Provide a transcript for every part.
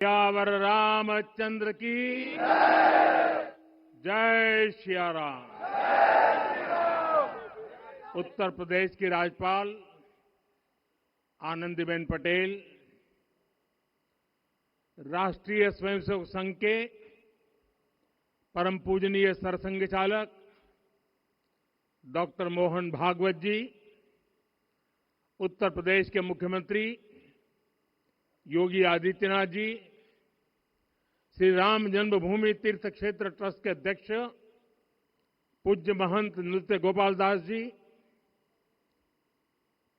सियावर रामचंद्र की जय सिया राम। उत्तर प्रदेश की राज्यपाल आनंदीबेन पटेल, राष्ट्रीय स्वयंसेवक संघ के परम पूजनीय सरसंघ चालक डॉक्टर मोहन भागवत जी, उत्तर प्रदेश के मुख्यमंत्री योगी आदित्यनाथ जी, श्री राम जन्मभूमि तीर्थ क्षेत्र ट्रस्ट के अध्यक्ष पूज्य महंत नृत्य गोपाल दास जी,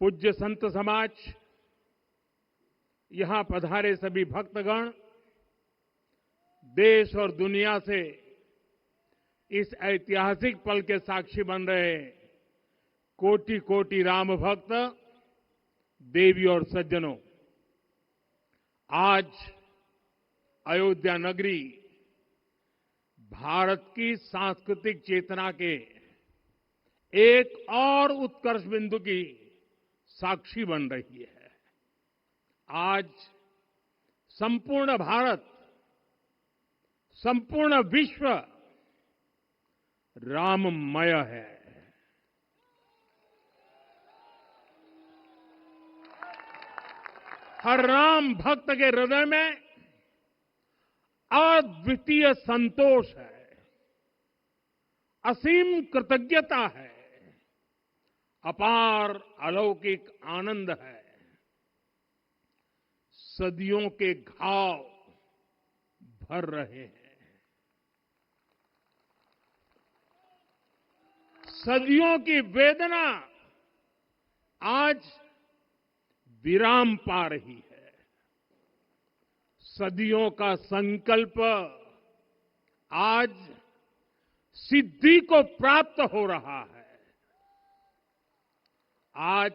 पूज्य संत समाज, यहां पधारे सभी भक्तगण, देश और दुनिया से इस ऐतिहासिक पल के साक्षी बन रहे कोटि कोटि राम भक्त, देवी और सज्जनों, आज अयोध्या नगरी भारत की सांस्कृतिक चेतना के एक और उत्कर्ष बिंदु की साक्षी बन रही है। आज संपूर्ण भारत, संपूर्ण विश्व राममय है। हर राम भक्त के हृदय में अद्वितीय संतोष है, असीम कृतज्ञता है, अपार अलौकिक आनंद है। सदियों के घाव भर रहे हैं, सदियों की वेदना आज विराम पा रही है, सदियों का संकल्प आज सिद्धि को प्राप्त हो रहा है। आज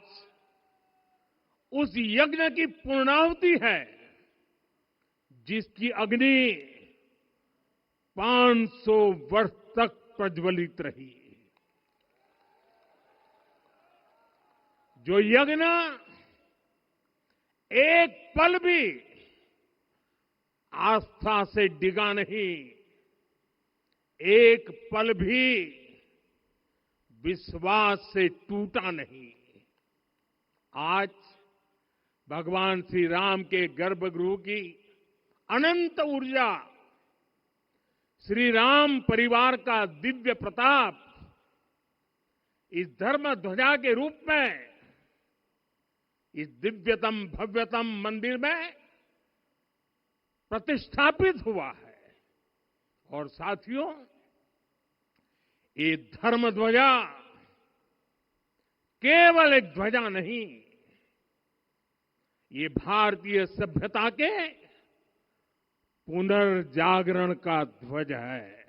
उस यज्ञ की पूर्णाहुति है जिसकी अग्नि 500 वर्ष तक प्रज्वलित रही। जो यज्ञ एक पल भी आस्था से डिगा नहीं, एक पल भी विश्वास से टूटा नहीं। आज भगवान श्री राम के गर्भगृह की अनंत ऊर्जा, श्री राम परिवार का दिव्य प्रताप इस धर्म ध्वजा के रूप में इस दिव्यतम भव्यतम मंदिर में प्रतिष्ठापित हुआ है। और साथियों, ये धर्म ध्वजा केवल एक ध्वजा नहीं, ये भारतीय सभ्यता के पुनर्जागरण का ध्वज है।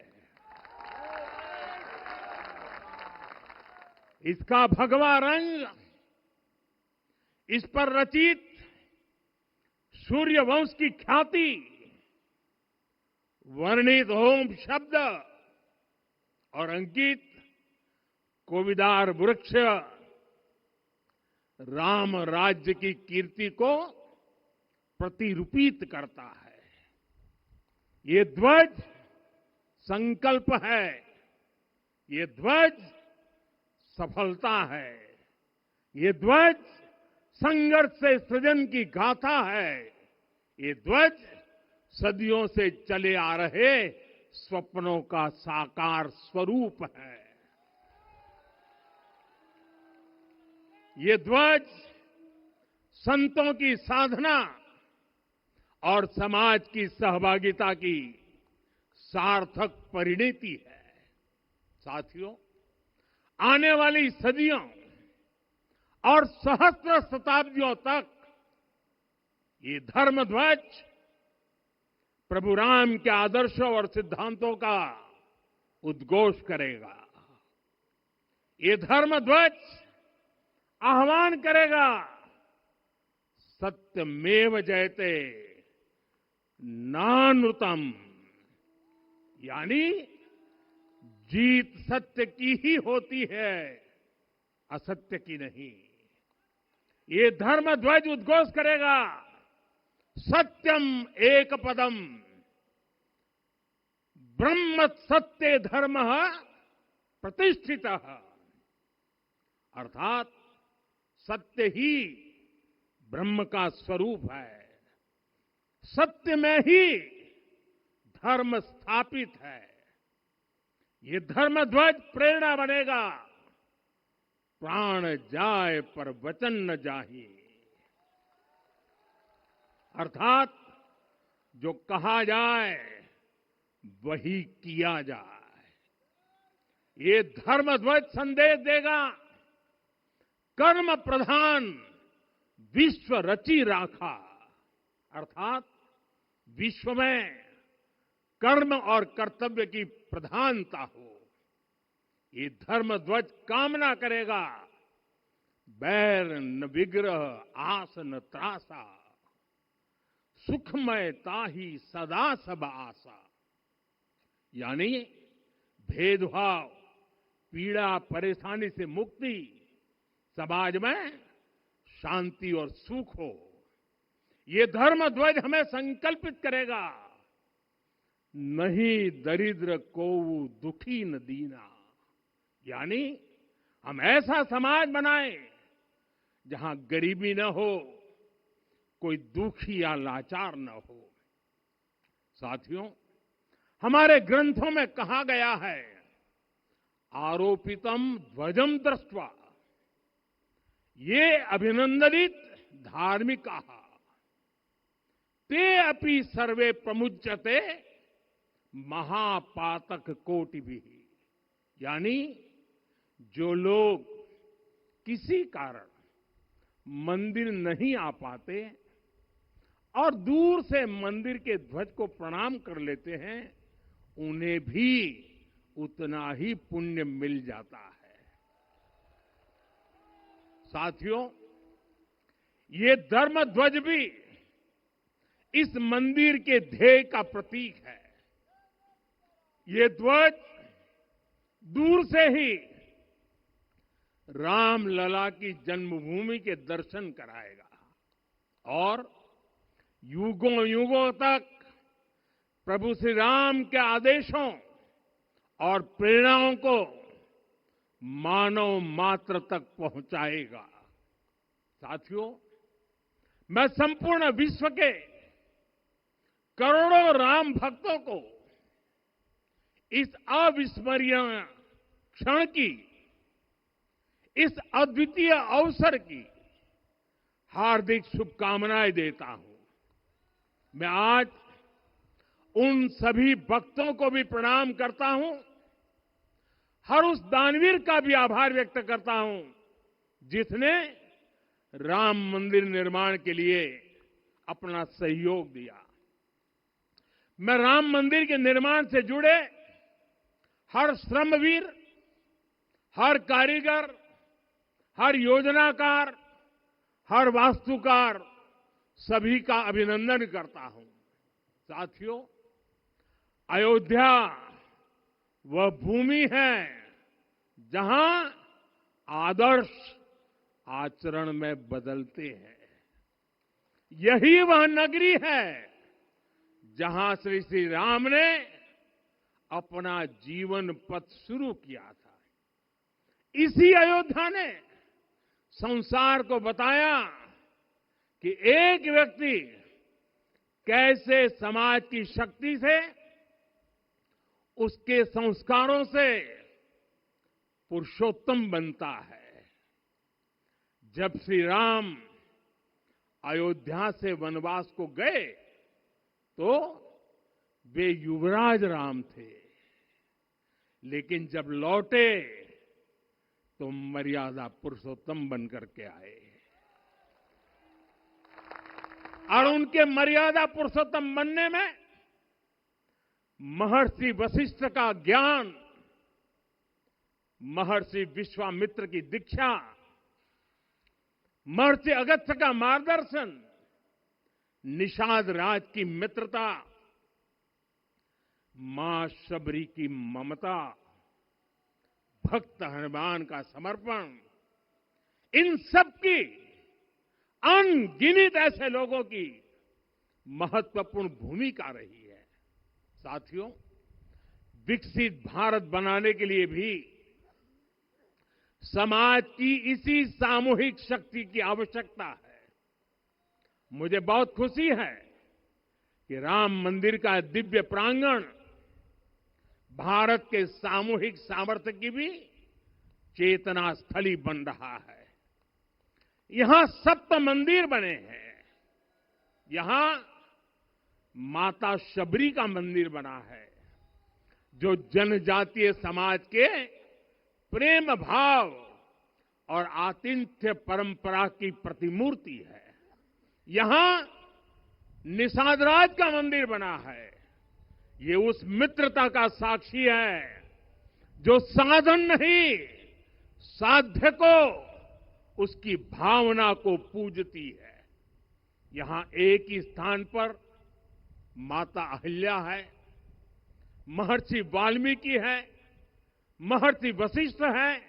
इसका भगवा रंग, इस पर रचित सूर्य वंश की ख्याति, वर्णित ओम शब्द और अंकित कोविदार वृक्ष राम राज्य की कीर्ति को प्रतिरूपित करता है। ये ध्वज संकल्प है, ये ध्वज सफलता है, ये ध्वज संघर्ष से सृजन की गाथा है, ये ध्वज सदियों से चले आ रहे स्वप्नों का साकार स्वरूप है। ये ध्वज संतों की साधना और समाज की सहभागिता की सार्थक परिणति है। साथियों, आने वाली सदियों और सहस्त्र शताब्दियों तक ये धर्म ध्वज प्रभु राम के आदर्शों और सिद्धांतों का उद्घोष करेगा। ये धर्म ध्वज आह्वान करेगा, सत्यमेव जयते नानृतम, यानी जीत सत्य की ही होती है, असत्य की नहीं। ये धर्म ध्वज उद्घोष करेगा, सत्यम एक पदम ब्रह्म सत्य धर्म प्रतिष्ठित, अर्थात सत्य ही ब्रह्म का स्वरूप है, सत्य में ही धर्म स्थापित है। ये धर्म ध्वज प्रेरणा बनेगा, प्राण जाए पर वचन न जाहि, अर्थात जो कहा जाए वही किया जाए। ये धर्म ध्वज संदेश देगा, कर्म प्रधान विश्व रची राखा, अर्थात विश्व में कर्म और कर्तव्य की प्रधानता हो। ये धर्म ध्वज कामना करेगा, बैर न विग्रह आस न त्रासा, सुखमय ताही सदा सब आशा। यानी भेदभाव, पीड़ा, परेशानी से मुक्ति, समाज में शांति और सुख हो। ये धर्म ध्वज हमें संकल्पित करेगा, नहीं दरिद्र को दुखी न दीना, यानी हम ऐसा समाज बनाएं जहां गरीबी न हो, कोई दुखी या लाचार न हो। साथियों, हमारे ग्रंथों में कहा गया है, आरोपितम ध्वजम दृष्ट्वा ये अभिनंदनित धार्मिका ते अपि सर्वे प्रमुच्यते महापातक कोटि भी, यानी जो लोग किसी कारण मंदिर नहीं आ पाते और दूर से मंदिर के ध्वज को प्रणाम कर लेते हैं, उन्हें भी उतना ही पुण्य मिल जाता है। साथियों, ये धर्म ध्वज भी इस मंदिर के ध्येय का प्रतीक है। ये ध्वज दूर से ही राम लला की जन्मभूमि के दर्शन कराएगा और युगों युगों तक प्रभु श्री राम के आदेशों और प्रेरणाओं को मानव मात्र तक पहुंचाएगा। साथियों, मैं संपूर्ण विश्व के करोड़ों राम भक्तों को इस अविस्मरणीय क्षण की, इस अद्वितीय अवसर की हार्दिक शुभकामनाएं देता हूं। मैं आज उन सभी भक्तों को भी प्रणाम करता हूं, हर उस दानवीर का भी आभार व्यक्त करता हूं जिसने राम मंदिर निर्माण के लिए अपना सहयोग दिया। मैं राम मंदिर के निर्माण से जुड़े हर श्रमवीर, हर कारीगर, हर योजनाकार, हर वास्तुकार, सभी का अभिनंदन करता हूं। साथियों, अयोध्या वह भूमि है जहां आदर्श आचरण में बदलते हैं। यही वह नगरी है जहां श्री श्री राम ने अपना जीवन पथ शुरू किया था। इसी अयोध्या ने संसार को बताया कि एक व्यक्ति कैसे समाज की शक्ति से, उसके संस्कारों से पुरुषोत्तम बनता है। जब श्री राम अयोध्या से वनवास को गए तो वे युवराज राम थे, लेकिन जब लौटे तो मर्यादा पुरुषोत्तम बनकर के आए और उनके मर्यादा पुरुषोत्तम बनने में महर्षि वशिष्ठ का ज्ञान, महर्षि विश्वामित्र की दीक्षा, महर्षि अगस्त्य का मार्गदर्शन, निषाद राज की मित्रता, मां शबरी की ममता, भक्त हनुमान का समर्पण, इन सब की अनगिनत ऐसे लोगों की महत्वपूर्ण भूमिका रही है। साथियों, विकसित भारत बनाने के लिए भी समाज की इसी सामूहिक शक्ति की आवश्यकता है। मुझे बहुत खुशी है कि राम मंदिर का दिव्य प्रांगण भारत के सामूहिक सामर्थ्य की भी चेतना स्थली बन रहा है। यहां 7 मंदिर बने हैं। यहां माता शबरी का मंदिर बना है, जो जनजातीय समाज के प्रेम भाव और आतिथ्य परंपरा की प्रतिमूर्ति है। यहां निषादराज का मंदिर बना है। ये उस मित्रता का साक्षी है जो साधन नहीं, साध्य को, उसकी भावना को पूजती है। यहां एक ही स्थान पर माता अहिल्या है, महर्षि वाल्मीकि है, महर्षि वशिष्ठ है,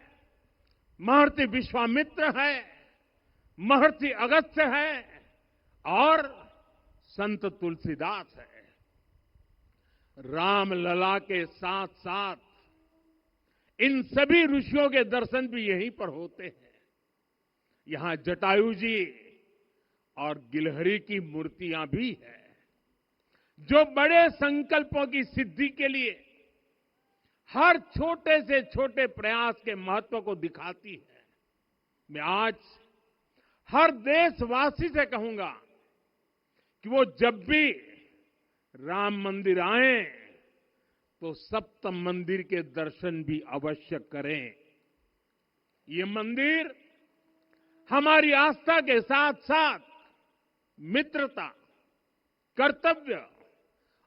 महर्षि विश्वामित्र है, महर्षि अगस्त्य है और संत तुलसीदास है। रामलला के साथ साथ इन सभी ऋषियों के दर्शन भी यहीं पर होते हैं। यहां जटायु जी और गिलहरी की मूर्तियां भी हैं, जो बड़े संकल्पों की सिद्धि के लिए हर छोटे से छोटे प्रयास के महत्व को दिखाती है। मैं आज हर देशवासी से कहूंगा कि वो जब भी राम मंदिर आए तो सप्त मंदिर के दर्शन भी अवश्य करें। ये मंदिर हमारी आस्था के साथ साथ मित्रता, कर्तव्य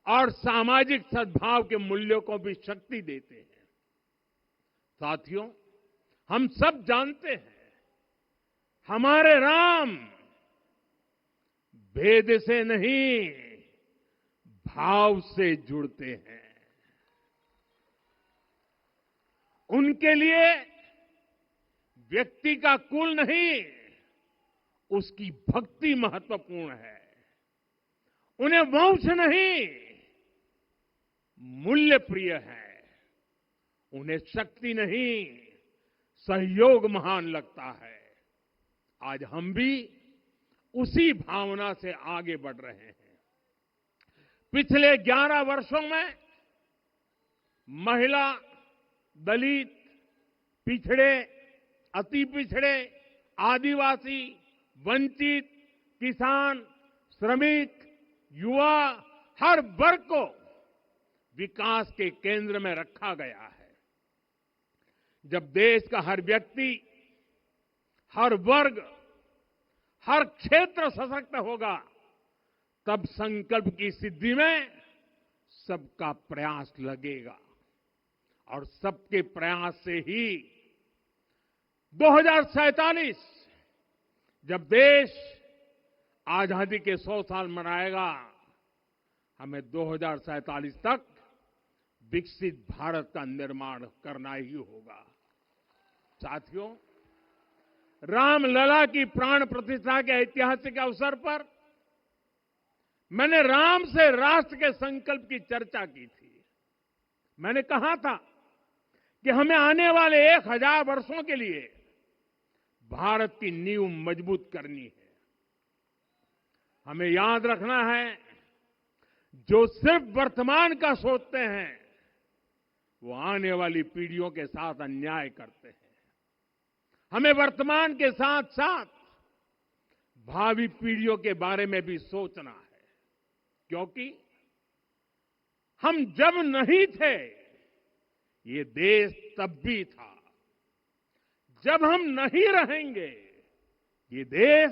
और सामाजिक सद्भाव के मूल्यों को भी शक्ति देते हैं। साथियों, हम सब जानते हैं, हमारे राम भेद से नहीं, भाव से जुड़ते हैं। उनके लिए व्यक्ति का कुल नहीं, उसकी भक्ति महत्वपूर्ण है। उन्हें वंश नहीं, मूल्य प्रिय है। उन्हें शक्ति नहीं, सहयोग महान लगता है। आज हम भी उसी भावना से आगे बढ़ रहे हैं। पिछले 11 वर्षों में महिला, दलित, पिछड़े, अति पिछड़े, आदिवासी, वंचित, किसान, श्रमिक, युवा, हर वर्ग को विकास के केंद्र में रखा गया है। जब देश का हर व्यक्ति, हर वर्ग, हर क्षेत्र सशक्त होगा, तब संकल्प की सिद्धि में सबका प्रयास लगेगा और सबके प्रयास से ही 2047 जब देश आजादी के 100 साल मनाएगा, हमें 2047 तक विकसित भारत का निर्माण करना ही होगा। साथियों, रामलला की प्राण प्रतिष्ठा के ऐतिहासिक अवसर पर मैंने राम से राष्ट्र के संकल्प की चर्चा की थी। मैंने कहा था कि हमें आने वाले 1000 वर्षों के लिए भारत की नींव मजबूत करनी है। हमें याद रखना है, जो सिर्फ वर्तमान का सोचते हैं, वो आने वाली पीढ़ियों के साथ अन्याय करते हैं। हमें वर्तमान के साथ साथ भावी पीढ़ियों के बारे में भी सोचना है, क्योंकि हम जब नहीं थे, ये देश तब भी था। जब हम नहीं रहेंगे, ये देश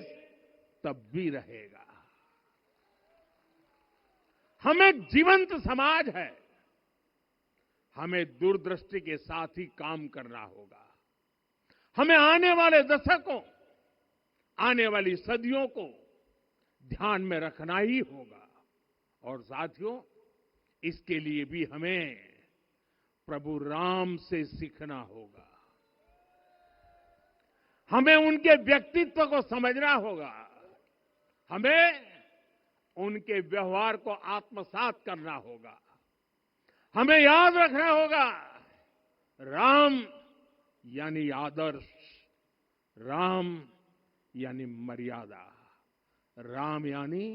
तब भी रहेगा। हम एक जीवंत समाज है। हमें दूरदृष्टि के साथ ही काम करना होगा। हमें आने वाले दशकों, आने वाली सदियों को ध्यान में रखना ही होगा। और साथियों, इसके लिए भी हमें प्रभु राम से सीखना होगा। हमें उनके व्यक्तित्व को समझना होगा। हमें उनके व्यवहार को आत्मसात करना होगा। हमें याद रखना होगा, राम यानी आदर्श, राम यानी मर्यादा, राम यानी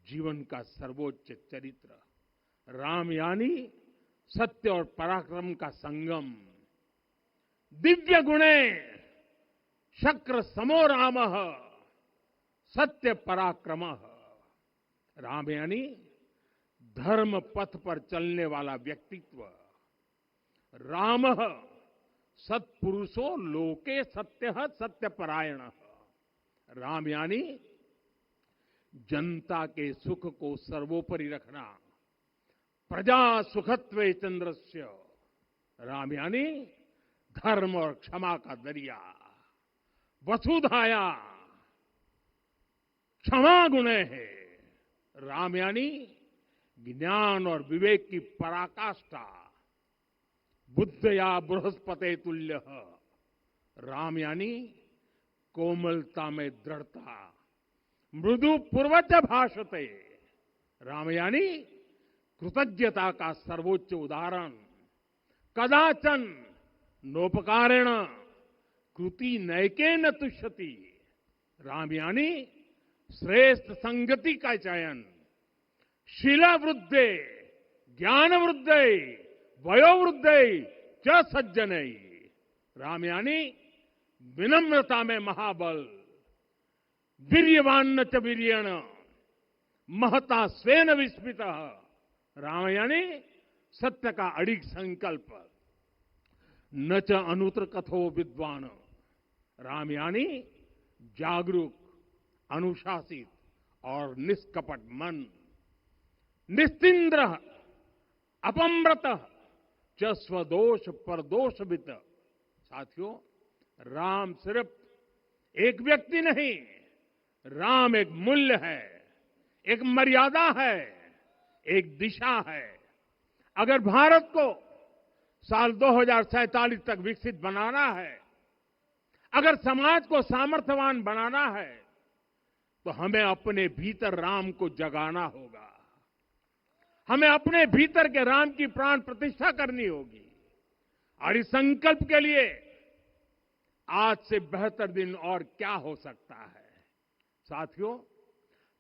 जीवन का सर्वोच्च चरित्र, राम यानी सत्य और पराक्रम का संगम। दिव्य गुणे शक्र समो रामः सत्य पराक्रमः। राम यानी धर्म पथ पर चलने वाला व्यक्तित्व। रामः सत्पुरुषो लोके सत्यः सत्यपरायणः। राम यानी जनता के सुख को सर्वोपरि रखना, प्रजा सुखत्वे चंद्रस्य। राम यानी धर्म और क्षमा का दरिया। वसुधाया क्षमा गुणे है। राम यानी ज्ञान और विवेक की पराकाष्ठा। बुद्धया बृहस्पते तुल्य। राम यानी कोमलता में दृढ़ता। मृदु पूर्वज भाषते। राम यानी कृतज्ञता का सर्वोच्च उदाहरण। कदाचन नोपकारेण कृति नैकेन तुष्यति। राम यानी श्रेष्ठ संगति का चयन। शीला वृद्धे ज्ञान वृद्धे वयोवृद्धे च सज्जने। राम यानी विनम्रता में महाबल। वीर्यवान च वीर्येण महता स्वेन विस्मितः। राम यानी सत्य का अडिग संकल्प। न च अनुत्र कथो विद्वान। राम यानी जागरूक, अनुशासित और निष्कपट मन। निस्तिंद्र अपम्रत च स्वदोष परदोषवित। साथियों, राम सिर्फ एक व्यक्ति नहीं, राम एक मूल्य है, एक मर्यादा है, एक दिशा है। अगर भारत को साल 2047 तक विकसित बनाना है, अगर समाज को सामर्थ्यवान बनाना है, तो हमें अपने भीतर राम को जगाना होगा। हमें अपने भीतर के राम की प्राण प्रतिष्ठा करनी होगी। और इस संकल्प के लिए आज से बेहतर दिन और क्या हो सकता है। साथियों,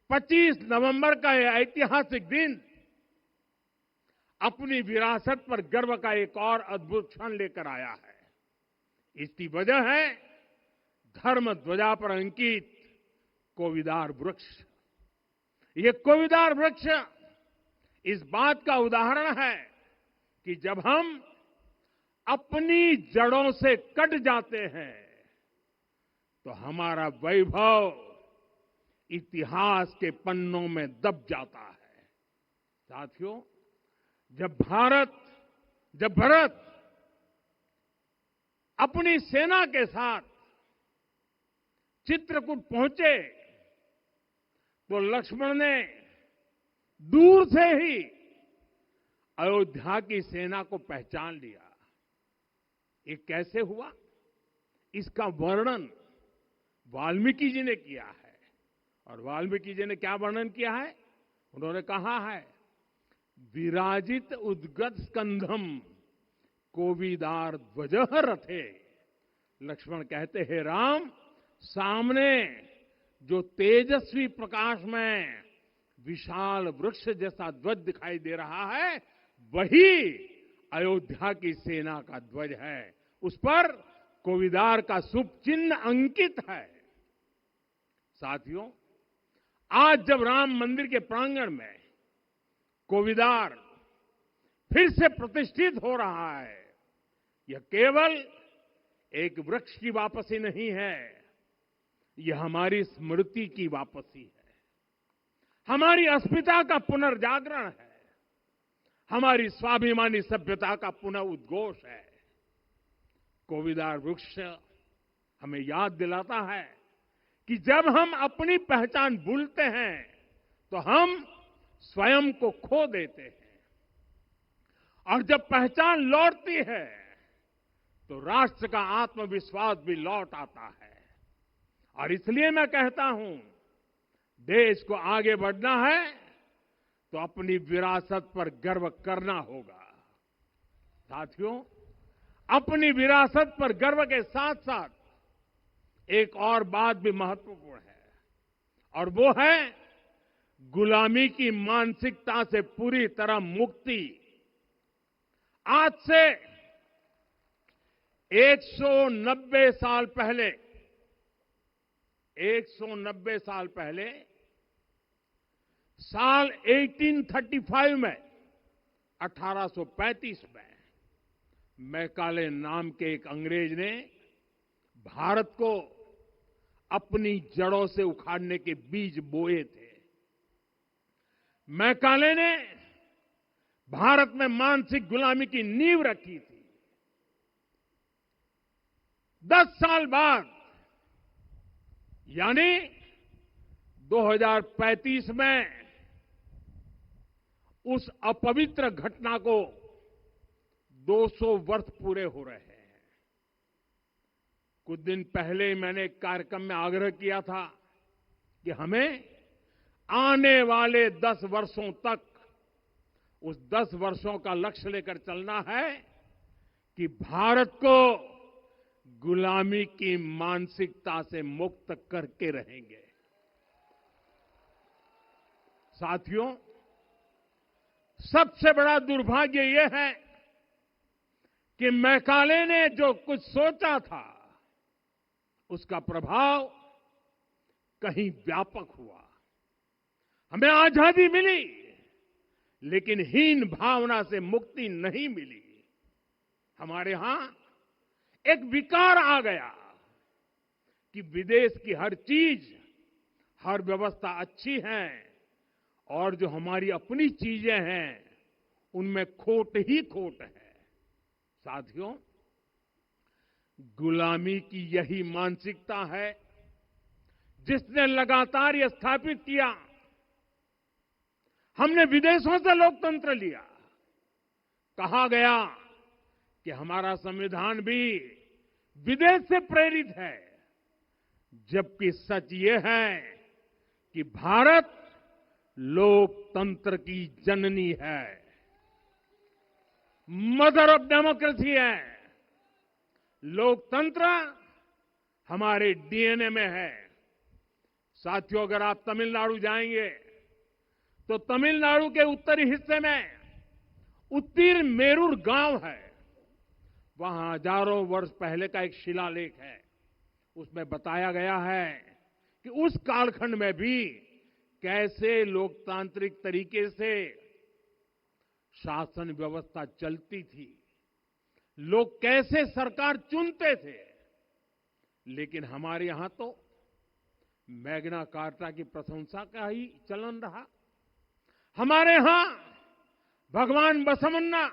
25 नवंबर का यह ऐतिहासिक दिन अपनी विरासत पर गर्व का एक और अद्भुत क्षण लेकर आया है। इसकी वजह है धर्म ध्वजा पर अंकित कोविदार वृक्ष। ये कोविदार वृक्ष इस बात का उदाहरण है कि जब हम अपनी जड़ों से कट जाते हैं तो हमारा वैभव इतिहास के पन्नों में दब जाता है। साथियों, जब भरत अपनी सेना के साथ चित्रकूट पहुंचे तो लक्ष्मण ने दूर से ही अयोध्या की सेना को पहचान लिया। ये कैसे हुआ, इसका वर्णन वाल्मीकि जी ने किया है। और वाल्मीकि जी ने क्या वर्णन किया है? उन्होंने कहा है, विराजित उद्गत स्कंधम कोविदार ध्वजः रथे। लक्ष्मण कहते हैं, राम, सामने जो तेजस्वी प्रकाश में विशाल वृक्ष जैसा ध्वज दिखाई दे रहा है, वही अयोध्या की सेना का ध्वज है। उस पर कोविदार का शुभ चिन्ह अंकित है। साथियों, आज जब राम मंदिर के प्रांगण में कोविदार फिर से प्रतिष्ठित हो रहा है, यह केवल एक वृक्ष की वापसी नहीं है, यह हमारी स्मृति की वापसी है, हमारी अस्मिता का पुनर्जागरण है, हमारी स्वाभिमानी सभ्यता का पुनः उद्घोष है। कोविदार वृक्ष हमें याद दिलाता है कि जब हम अपनी पहचान भूलते हैं तो हम स्वयं को खो देते हैं, और जब पहचान लौटती है तो राष्ट्र का आत्मविश्वास भी लौट आता है। और इसलिए मैं कहता हूं, देश को आगे बढ़ना है तो अपनी विरासत पर गर्व करना होगा। साथियों, अपनी विरासत पर गर्व के साथ साथ एक और बात भी महत्वपूर्ण है, और वो है गुलामी की मानसिकता से पूरी तरह मुक्ति। आज से 190 साल पहले 190 साल पहले साल 1835 में 1835 में मैकाले नाम के एक अंग्रेज ने भारत को अपनी जड़ों से उखाड़ने के बीज बोए थे। मैकाले ने भारत में मानसिक गुलामी की नींव रखी थी। 10 साल बाद यानी 2035 में उस अपवित्र घटना को 200 वर्ष पूरे हो रहे हैं। कुछ दिन पहले मैंने एक कार्यक्रम में आग्रह किया था कि हमें आने वाले 10 वर्षों तक उस 10 वर्षों का लक्ष्य लेकर चलना है कि भारत को गुलामी की मानसिकता से मुक्त करके रहेंगे। साथियों, सबसे बड़ा दुर्भाग्य यह है कि मैकाले ने जो कुछ सोचा था उसका प्रभाव कहीं व्यापक हुआ। हमें आजादी मिली, लेकिन हीन भावना से मुक्ति नहीं मिली। हमारे यहां एक विकार आ गया कि विदेश की हर चीज, हर व्यवस्था अच्छी है और जो हमारी अपनी चीजें हैं उनमें खोट ही खोट है। साथियों, गुलामी की यही मानसिकता है जिसने लगातार यह स्थापित किया। हमने विदेशों से लोकतंत्र लिया। कहा गया कि हमारा संविधान भी विदेश से प्रेरित है, जबकि सच ये है कि भारत लोकतंत्र की जननी है, मदर ऑफ डेमोक्रेसी है। लोकतंत्र हमारे डीएनए में है। साथियों, अगर आप तमिलनाडु जाएंगे तो तमिलनाडु के उत्तरी हिस्से में उतिरमेरूर गांव है। वहां हजारों वर्ष पहले का एक शिलालेख है। उसमें बताया गया है कि उस कालखंड में भी कैसे लोकतांत्रिक तरीके से शासन व्यवस्था चलती थी, लोग कैसे सरकार चुनते थे। लेकिन हमारे यहां तो मैग्ना कार्टा की प्रशंसा का ही चलन रहा। हमारे यहां भगवान बसवन्ना,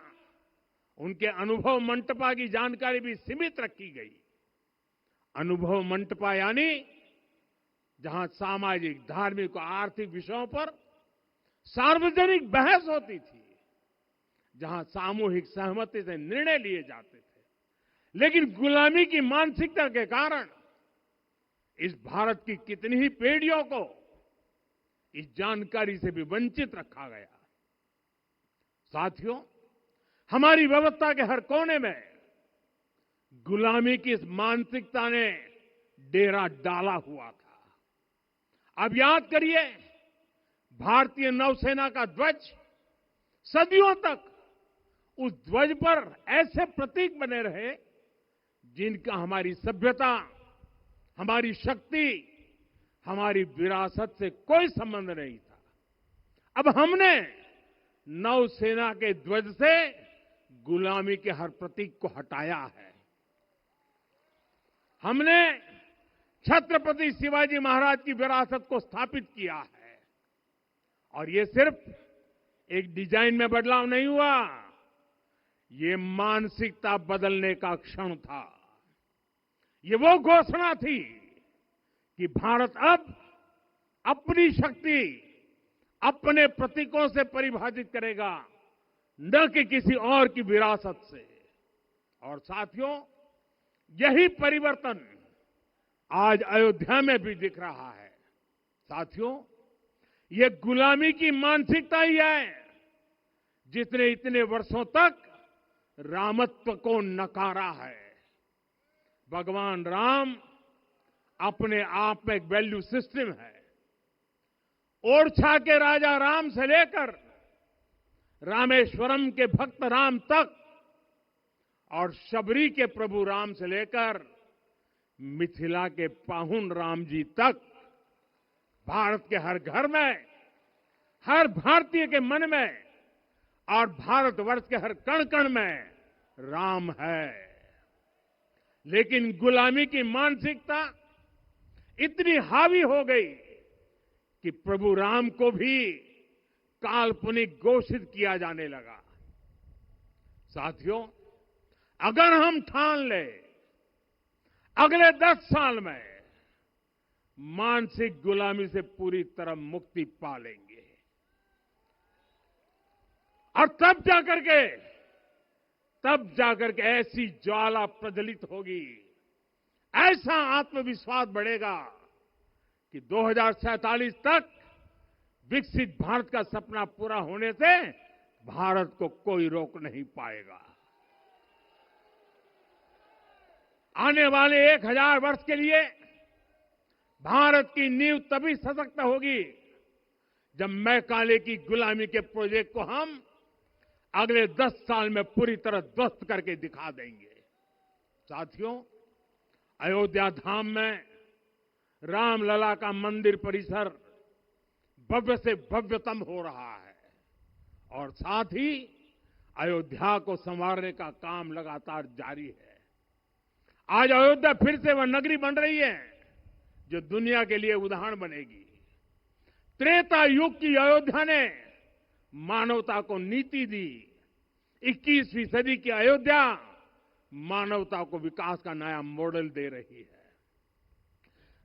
उनके अनुभव मंटपा की जानकारी भी सीमित रखी गई। अनुभव मंटपा यानी जहां सामाजिक, धार्मिक और आर्थिक विषयों पर सार्वजनिक बहस होती थी, जहां सामूहिक सहमति से निर्णय लिए जाते थे। लेकिन गुलामी की मानसिकता के कारण इस भारत की कितनी ही पीढ़ियों को इस जानकारी से भी वंचित रखा गया। साथियों, हमारी व्यवस्था के हर कोने में गुलामी की इस मानसिकता ने डेरा डाला हुआ था। अब याद करिए, भारतीय नौसेना का ध्वज सदियों तक उस ध्वज पर ऐसे प्रतीक बने रहे जिनका हमारी सभ्यता, हमारी शक्ति, हमारी विरासत से कोई संबंध नहीं था। अब हमने नौसेना के ध्वज से गुलामी के हर प्रतीक को हटाया है। हमने छत्रपति शिवाजी महाराज की विरासत को स्थापित किया है। और ये सिर्फ एक डिजाइन में बदलाव नहीं हुआ, ये मानसिकता बदलने का क्षण था। ये वो घोषणा थी कि भारत अब अपनी शक्ति अपने प्रतीकों से परिभाषित करेगा, न कि किसी और की विरासत से। और साथियों, यही परिवर्तन आज अयोध्या में भी दिख रहा है। साथियों, ये गुलामी की मानसिकता ही है जिसने इतने वर्षों तक रामत्व को नकारा है। भगवान राम अपने आप में एक वैल्यू सिस्टम है। ओरछा के राजा राम से लेकर रामेश्वरम के भक्त राम तक और शबरी के प्रभु राम से लेकर मिथिला के पाहुन राम जी तक भारत के हर घर में, हर भारतीय के मन में और भारतवर्ष के हर कण कण में राम है। लेकिन गुलामी की मानसिकता इतनी हावी हो गई कि प्रभु राम को भी काल्पनिक घोषित किया जाने लगा। साथियों, अगर हम ठान लें अगले 10 साल में मानसिक गुलामी से पूरी तरह मुक्ति पा लेंगे और तब जाकर के ऐसी ज्वाला प्रज्वलित होगी, ऐसा आत्मविश्वास बढ़ेगा कि 2047 तक विकसित भारत का सपना पूरा होने से भारत को कोई रोक नहीं पाएगा। आने वाले 1000 वर्ष के लिए भारत की नींव तभी सशक्त होगी जब मैकाले की गुलामी के प्रोजेक्ट को हम अगले 10 साल में पूरी तरह ध्वस्त करके दिखा देंगे। साथियों, अयोध्या धाम में रामलला का मंदिर परिसर भव्य से भव्यतम हो रहा है और साथ ही अयोध्या को संवारने का काम लगातार जारी है। आज अयोध्या फिर से वह नगरी बन रही है जो दुनिया के लिए उदाहरण बनेगी। त्रेता युग की अयोध्या ने मानवता को नीति दी। 21वीं सदी की अयोध्या मानवता को विकास का नया मॉडल दे रही है।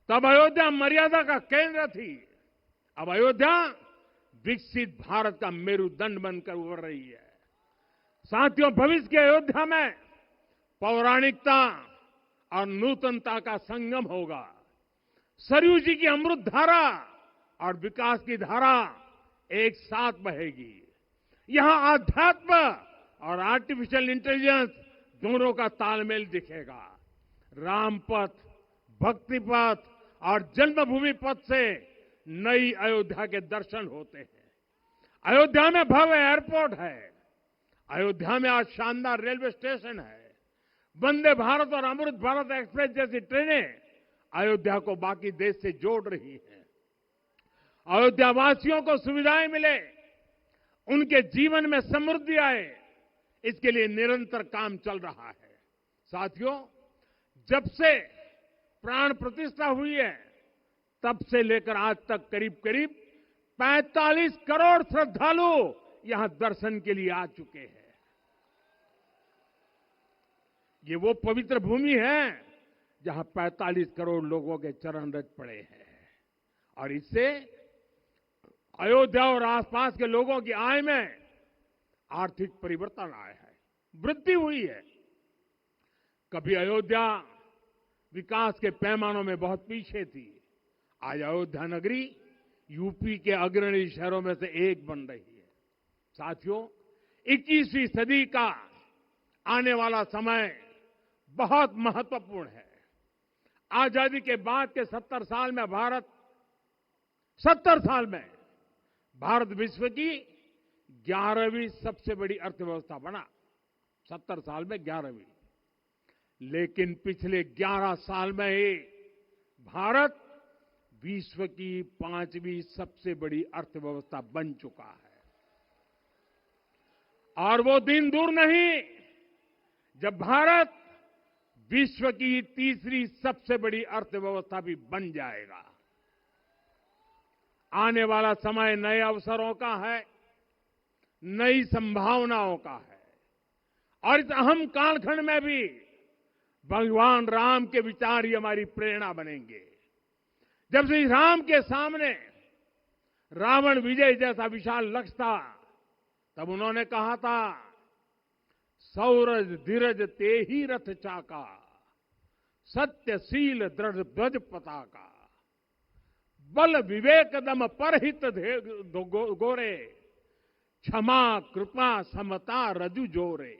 तब अयोध्या मर्यादा का केंद्र थी, अब अयोध्या विकसित भारत का मेरुदंड बनकर उभर रही है। साथियों, भविष्य की अयोध्या में पौराणिकता और नूतनता का संगम होगा। सरयू जी की अमृत धारा और विकास की धारा एक साथ बहेगी। यहां आध्यात्म और आर्टिफिशियल इंटेलिजेंस दोनों का तालमेल दिखेगा। राम पथ, भक्ति पथ और जन्मभूमि पथ से नई अयोध्या के दर्शन होते हैं। अयोध्या में भव्य एयरपोर्ट है। अयोध्या में आज शानदार रेलवे स्टेशन है। वंदे भारत और अमृत भारत एक्सप्रेस जैसी ट्रेनें अयोध्या को बाकी देश से जोड़ रही हैं। अयोध्या वासियों को सुविधाएं मिले, उनके जीवन में समृद्धि आए, इसके लिए निरंतर काम चल रहा है। साथियों, जब से प्राण प्रतिष्ठा हुई है तब से लेकर आज तक करीब करीब 45 करोड़ श्रद्धालु यहां दर्शन के लिए आ चुके हैं। ये वो पवित्र भूमि है जहां 45 करोड़ लोगों के चरण रच पड़े हैं और इससे अयोध्या और आसपास के लोगों की आय में आर्थिक परिवर्तन आया है, वृद्धि हुई है। कभी अयोध्या विकास के पैमानों में बहुत पीछे थी, आज अयोध्या नगरी यूपी के अग्रणी शहरों में से एक बन रही है। साथियों, 21वीं सदी का आने वाला समय बहुत महत्वपूर्ण है। आजादी के बाद के 70 साल में भारत विश्व की 11वीं सबसे बड़ी अर्थव्यवस्था बना। 70 साल में 11वीं। लेकिन पिछले 11 साल में ही भारत विश्व की 5वीं सबसे बड़ी अर्थव्यवस्था बन चुका है। और वो दिन दूर नहीं जब भारत विश्व की 3री सबसे बड़ी अर्थव्यवस्था भी बन जाएगा। आने वाला समय नए अवसरों का है, नई संभावनाओं का है और इस अहम कालखंड में भी भगवान राम के विचार ही हमारी प्रेरणा बनेंगे। जब श्री राम के सामने रावण विजय जैसा विशाल लक्ष्य था, तब उन्होंने कहा था, सौरज धीरज ते ही रथ चाका, सत्यशील दृढ़ ध्वज पताका। बल विवेक दम परहित गोरे, क्षमा कृपा समता रजु जोरे।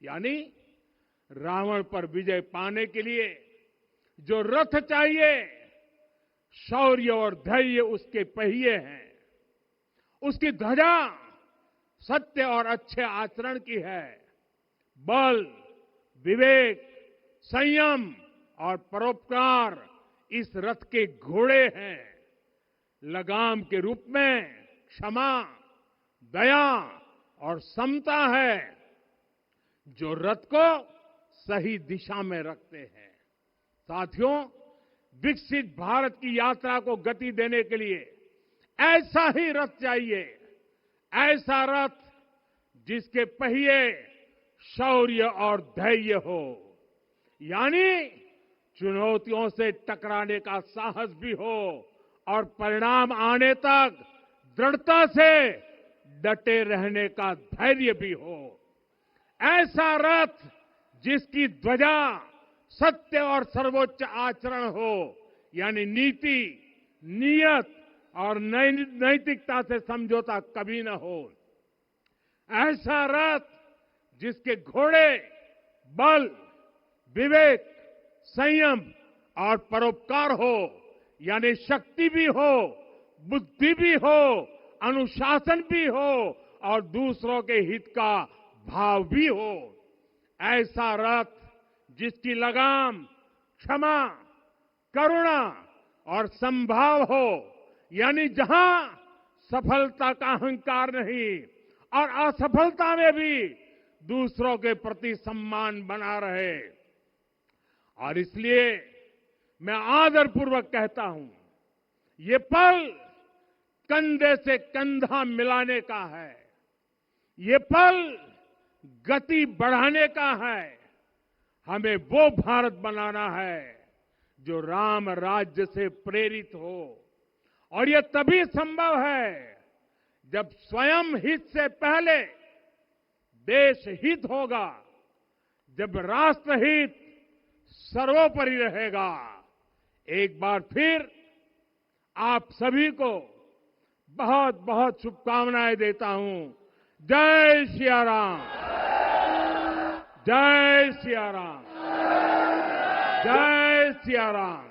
यानी रावण पर विजय पाने के लिए जो रथ चाहिए, शौर्य और धैर्य उसके पहिए हैं, उसकी ध्वजा सत्य और अच्छे आचरण की है। बल, विवेक, संयम और परोपकार इस रथ के घोड़े हैं। लगाम के रूप में क्षमा, दया और समता है, जो रथ को सही दिशा में रखते हैं। साथियों, विकसित भारत की यात्रा को गति देने के लिए ऐसा ही रथ चाहिए, ऐसा रथ जिसके पहिए शौर्य और धैर्य हो, यानी चुनौतियों से टकराने का साहस भी हो और परिणाम आने तक दृढ़ता से डटे रहने का धैर्य भी हो। ऐसा रथ जिसकी ध्वजा सत्य और सर्वोच्च आचरण हो, यानी नीति, नियत और नैतिकता से समझौता कभी न हो। ऐसा रथ जिसके घोड़े बल, विवेक, संयम और परोपकार हो, यानी शक्ति भी हो, बुद्धि भी हो, अनुशासन भी हो और दूसरों के हित का भाव भी हो। ऐसा रथ जिसकी लगाम क्षमा, करुणा और संभाव हो, यानी जहां सफलता का अहंकार नहीं और असफलता में भी दूसरों के प्रति सम्मान बना रहे। और इसलिए मैं आदरपूर्वक कहता हूं, ये पल कंधे से कंधा मिलाने का है, ये पल गति बढ़ाने का है। हमें वो भारत बनाना है जो राम राज्य से प्रेरित हो, और ये तभी संभव है जब स्वयं हित से पहले देश हित होगा, जब राष्ट्र हित सर्वोपरि रहेगा। एक बार फिर आप सभी को बहुत बहुत शुभकामनाएं देता हूं। जय सिया राम, जय सिया राम, जय सिया राम।